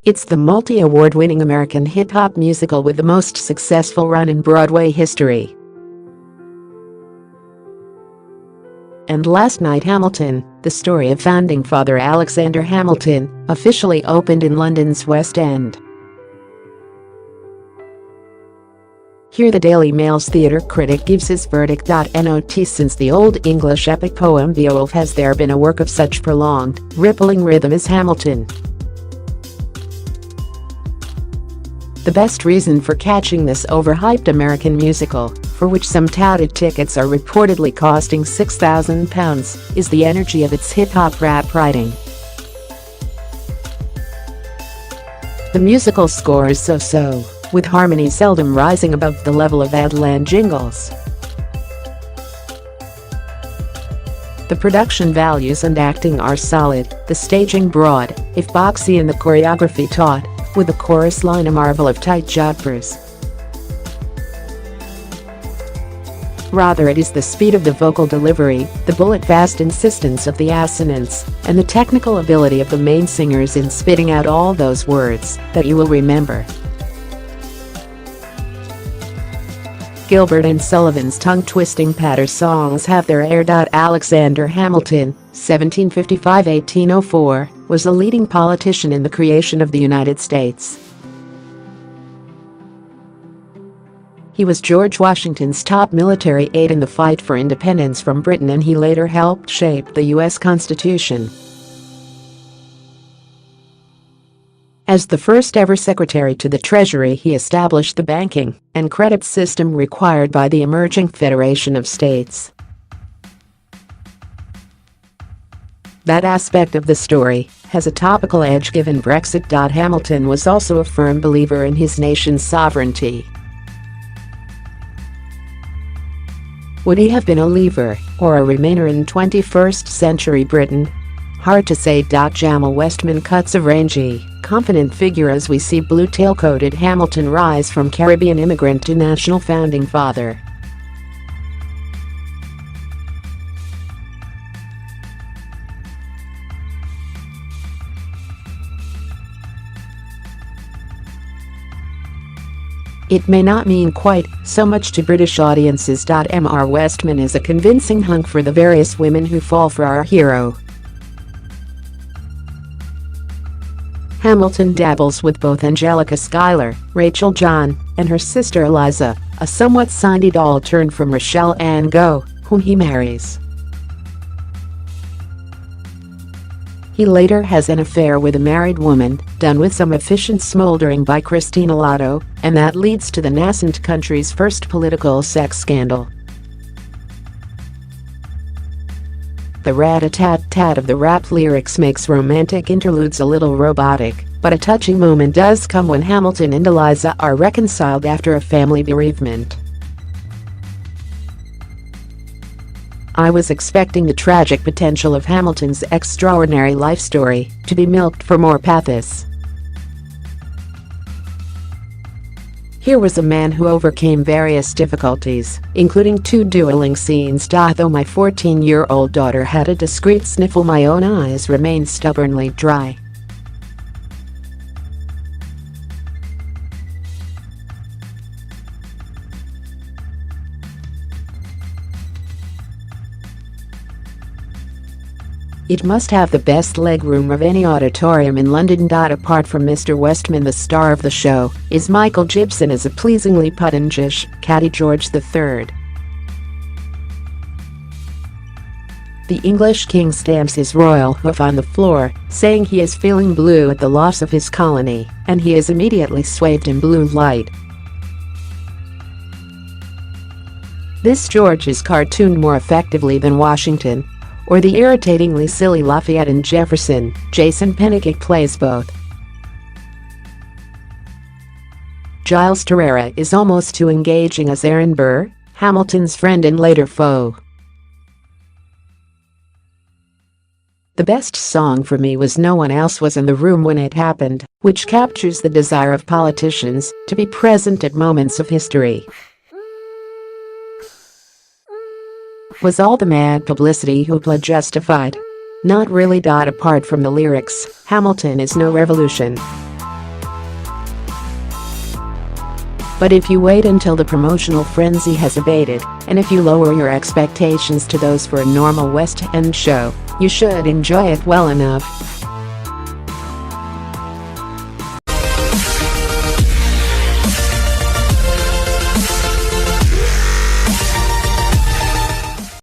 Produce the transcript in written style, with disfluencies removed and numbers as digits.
It's the multi-award-winning American hip-hop musical with the most successful run in Broadway history. And last night Hamilton, the story of founding father Alexander Hamilton, officially opened in London's West End. Here the Daily Mail's theatre critic gives his verdict.Not since the Old English epic poem Beowulf has there been a work of such prolonged, rippling rhythm as Hamilton. The best reason for catching this overhyped American musical, for which some touted tickets are reportedly costing £6,000, is the energy of its hip-hop rap writing. The musical score is so-so, with harmony seldom rising above the level of Adland jingles. The production values and acting are solid, the staging broad, if boxy and the choreography taut, with the chorus line a marvel of tight jodhpurs. Rather, it is the speed of the vocal delivery, the bullet-fast insistence of the assonance, and the technical ability of the main singers in spitting out all those words that you will remember. Gilbert and Sullivan's tongue-twisting patter songs have their heir.Alexander Hamilton, 1755–1804, was a leading politician in the creation of the United States. He was George Washington's top military aide in the fight for independence from Britain, and he later helped shape the U.S. Constitution. As the first ever Secretary to the Treasury, he established the banking and credit system required by the emerging Federation of States. That aspect of the story has a topical edge given Brexit. Hamilton was also a firm believer in his nation's sovereignty. Would he have been a leaver or a remainer in 21st century Britain? Hard to say. Jamael Westman cuts a rangy, confident figure as we see blue-tailcoated Hamilton rise from Caribbean immigrant to national founding father. It may not mean quite so much to British audiences. Mr Westman is a convincing hunk for the various women who fall for our hero. Hamilton dabbles with both Angelica Schuyler, Rachelle Ann, and her sister Eliza, a somewhat Sindy Doll turned from Rachelle Ann Go, whom he marries. He later has an affair with a married woman, done with some efficient smoldering by Christine Allado, and that leads to the nascent country's first political sex scandal. The rat-a-tat-tat of the rap lyrics makes romantic interludes a little robotic, but a touching moment does come when Hamilton and Eliza are reconciled after a family bereavement. I was expecting the tragic potential of Hamilton's extraordinary life story to be milked for more pathos. Here was a man who overcame various difficulties, including 2 dueling scenes.Though my 14-year-old daughter had a discreet sniffle, my own eyes remained stubbornly dry. It must have the best legroom of any auditorium in London. Apart from Mr Westman, the star of the show is Michael Gibson as a pleasingly pudendoush, catty George III. The English king stamps his royal hoof on the floor, saying he is feeling blue at the loss of his colony, and he is immediately swathed in blue light. This George is cartooned more effectively than Washington, or the irritatingly silly Lafayette and Jefferson. Jason Pennick plays both. Giles Terera is almost too engaging as Aaron Burr, Hamilton's friend and later foe. The best song for me was No One Else Was in the Room When It Happened, which captures the desire of politicians to be present at moments of history. Was all the mad publicity hoopla justified? Not really. Apart from the lyrics, Hamilton is no revolution. But if you wait until the promotional frenzy has abated, and if you lower your expectations to those for a normal West End show, you should enjoy it well enough.